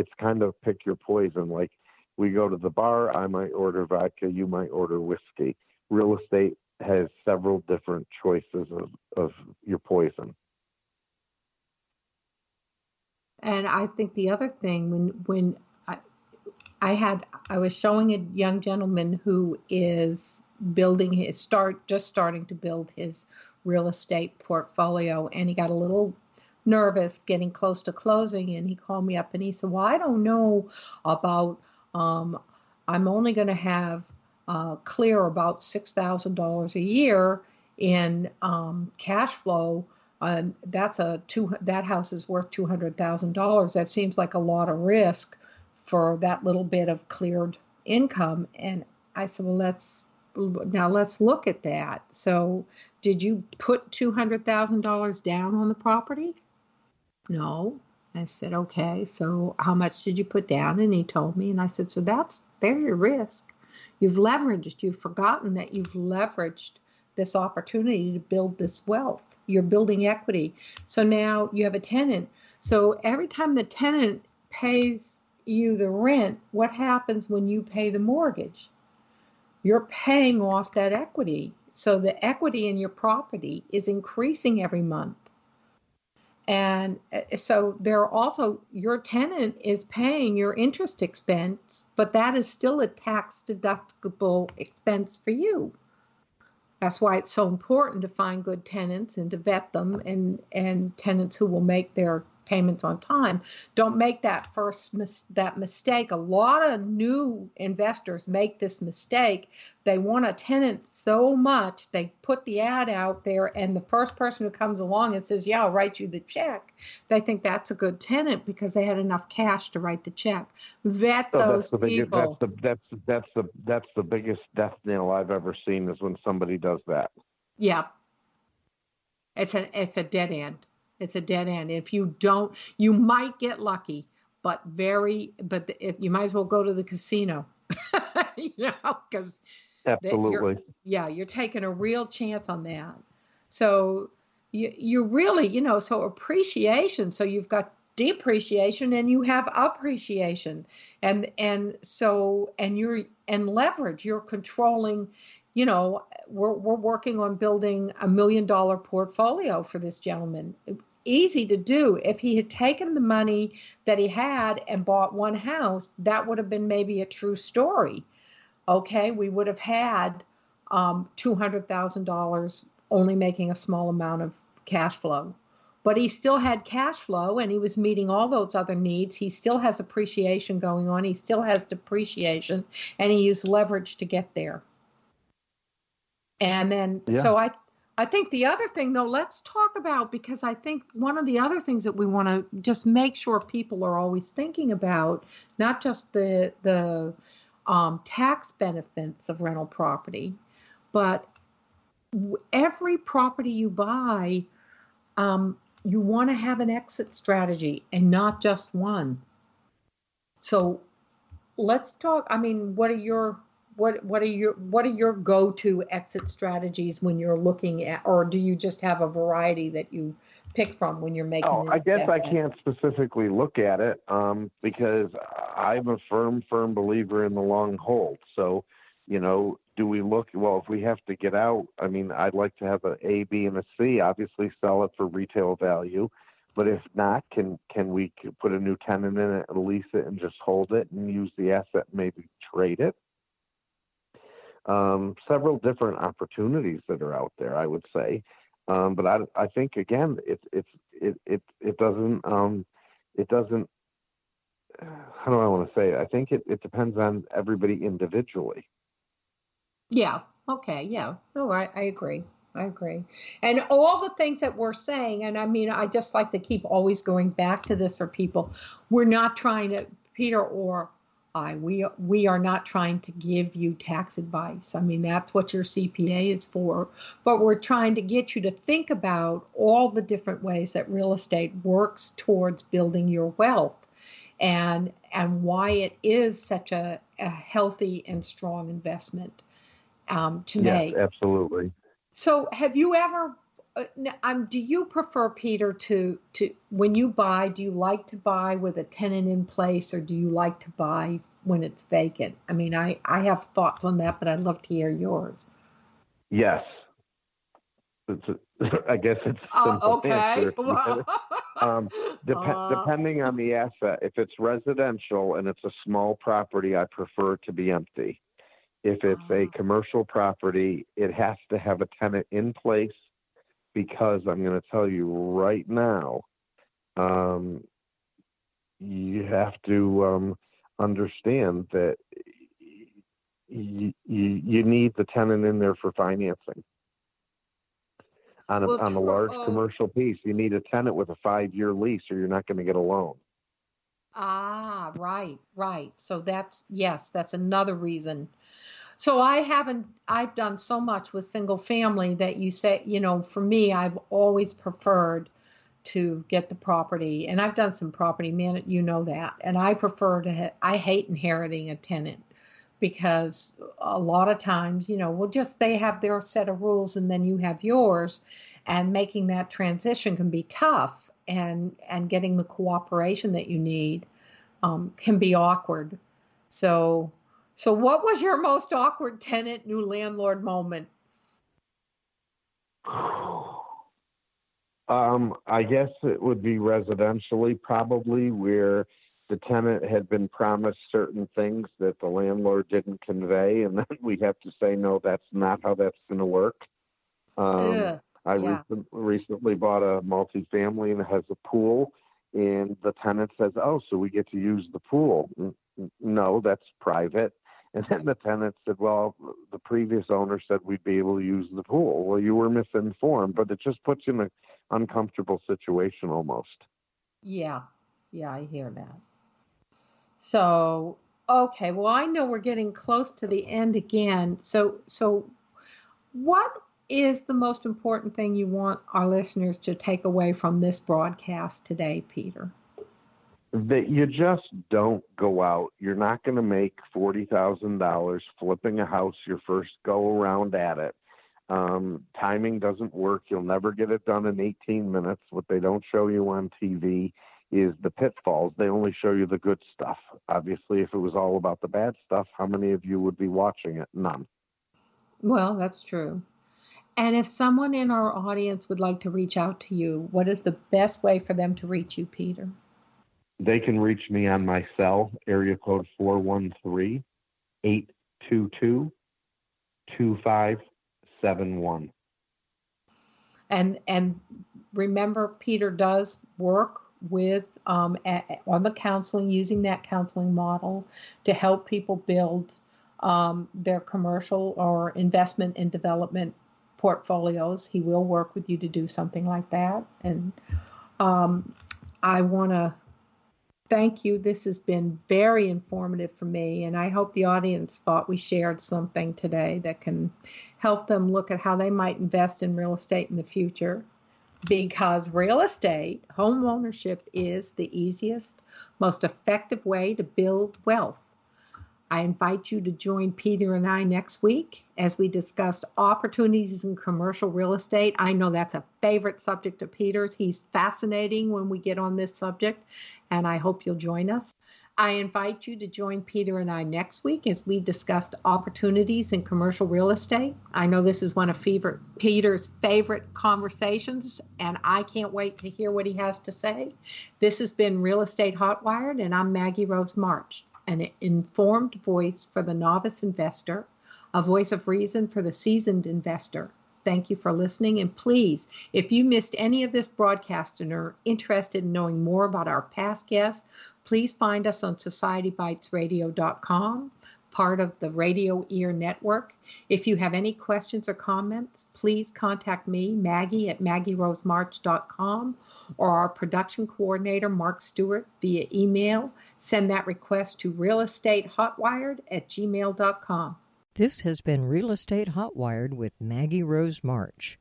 it's kind of pick your poison. Like we go to the bar, I might order vodka, you might order whiskey. Real estate has several different choices of your poison. And I think the other thing, when I was showing a young gentleman who is building just starting to build his real estate portfolio, and he got a little nervous getting close to closing, and he called me up and he said, well, I don't know about, I'm only going to have clear about $6,000 a year in cash flow. That house is worth $200,000. That seems like a lot of risk for that little bit of cleared income. And I said, well, let's look at that. So did you put $200,000 down on the property? No. I said, okay, so how much did you put down? And he told me, and I said, so there's your risk. You've forgotten that you've leveraged this opportunity to build this wealth. You're building equity. So now you have a tenant. So every time the tenant pays you the rent, what happens when you pay the mortgage? You're paying off that equity. So the equity in your property is increasing every month. And so your tenant is paying your interest expense, but that is still a tax deductible expense for you. That's why it's so important to find good tenants and to vet them, and tenants who will make their payments on time. Don't make that mistake. A lot of new investors make this mistake. They want a tenant so much, they put the ad out there, and the first person who comes along and says, yeah, I'll write you the check, they think that's a good tenant because they had enough cash to write the check. Vet those people. That's the biggest death nail I've ever seen, is when somebody does that. Yeah. It's a dead end. It's a dead end. If you don't, you might get lucky, but you might as well go to the casino, because absolutely, you're taking a real chance on that. So you really, so appreciation. So you've got depreciation and you have appreciation, and leverage. You're controlling. We're working on building $1 million portfolio for this gentleman. Easy to do. If he had taken the money that he had and bought one house, that would have been maybe a true story. Okay, we would have had $200,000 only making a small amount of cash flow. But he still had cash flow, and he was meeting all those other needs. He still has appreciation going on. He still has depreciation, and he used leverage to get there. And then, So I think the other thing, though, let's talk about, because I think one of the other things that we want to just make sure people are always thinking about, not just the tax benefits of rental property, but every property you buy, you want to have an exit strategy and not just one. So let's talk. I mean, what are your go-to exit strategies when you're looking at, or do you just have a variety that you pick from when you're making an investment? I guess I can't specifically look at it because I'm a firm believer in the long hold. So, do we look, well, if we have to get out, I mean, I'd like to have an A, B, and a C, obviously sell it for retail value. But if not, can we put a new tenant in it, lease it, and just hold it and use the asset, maybe trade it? Several different opportunities that are out there, I would say. But I think, again, it doesn't, how do I want to say it? I think it depends on everybody individually. Yeah. Okay. Yeah. No, I agree. I agree. And all the things that we're saying, and I mean, I just like to keep always going back to this for people. We're not trying to, Peter or we are not trying to give you tax advice. I mean, that's what your CPA is for. But we're trying to get you to think about all the different ways that real estate works towards building your wealth, and why it is such a healthy and strong investment to make. Yes, absolutely. So have you ever do you prefer, Peter, to when you buy, do you like to buy with a tenant in place, or do you like to buy when it's vacant? I mean, I have thoughts on that, but I'd love to hear yours. Yes. I guess it's a simple Okay. answer. Depending on the asset, if it's residential and it's a small property, I prefer it to be empty. If it's a commercial property, it has to have a tenant in place, because I'm going to tell you right now, you have to understand that you need the tenant in there for financing. On a large commercial piece, you need a tenant with a 5-year lease, or you're not going to get a loan. Right. So that's another reason. So I've done so much with single family that you say, for me, I've always preferred to get the property, and I've done some property management, that, and I prefer I hate inheriting a tenant, because a lot of times, they have their set of rules and then you have yours, and making that transition can be tough, and getting the cooperation that you need can be awkward. So what was your most awkward tenant, new landlord moment? I guess it would be residentially, probably, where the tenant had been promised certain things that the landlord didn't convey, and then we have to say, no, that's not how that's going to work. Recently bought a multifamily, and it has a pool, and the tenant says, oh, so we get to use the pool. No, that's private. And then the tenant said, well, the previous owner said we'd be able to use the pool. Well, you were misinformed, but it just puts you in an uncomfortable situation almost. Yeah, I hear that. So, okay, well, I know we're getting close to the end again. So what is the most important thing you want our listeners to take away from this broadcast today, Peter? That you just don't go out. You're not going to make $40,000 flipping a house your first go around at it. Timing doesn't work. You'll never get it done in 18 minutes. What they don't show you on TV is the pitfalls. They only show you the good stuff. Obviously, if it was all about the bad stuff, how many of you would be watching it? None. Well, that's true. And if someone in our audience would like to reach out to you, what is the best way for them to reach you, Peter? They can reach me on my cell, area code 413-822-2571. And remember, Peter does work with on the counseling, using that counseling model to help people build their commercial or investment and development portfolios. He will work with you to do something like that. And I want to thank you. This has been very informative for me, and I hope the audience thought we shared something today that can help them look at how they might invest in real estate in the future, because real estate, home ownership, is the easiest, most effective way to build wealth. I invite you to join Peter and I next week as we discuss opportunities in commercial real estate. I know that's a favorite subject of Peter's. He's fascinating when we get on this subject, and I hope you'll join us. I invite you to join Peter and I next week as we discuss opportunities in commercial real estate. I know this is one of Peter's favorite conversations, and I can't wait to hear what he has to say. This has been Real Estate Hotwired, and I'm Maggie Rose March, an informed voice for the novice investor, a voice of reason for the seasoned investor. Thank you for listening. And please, if you missed any of this broadcast and are interested in knowing more about our past guests, please find us on societybitesradio.com, part of the Radio Ear Network. If you have any questions or comments, please contact me, Maggie, at maggierosemarch.com, or our production coordinator, Mark Stewart, via email. Send that request to realestatehotwired@gmail.com. This has been Real Estate Hotwired with Maggie Rose March.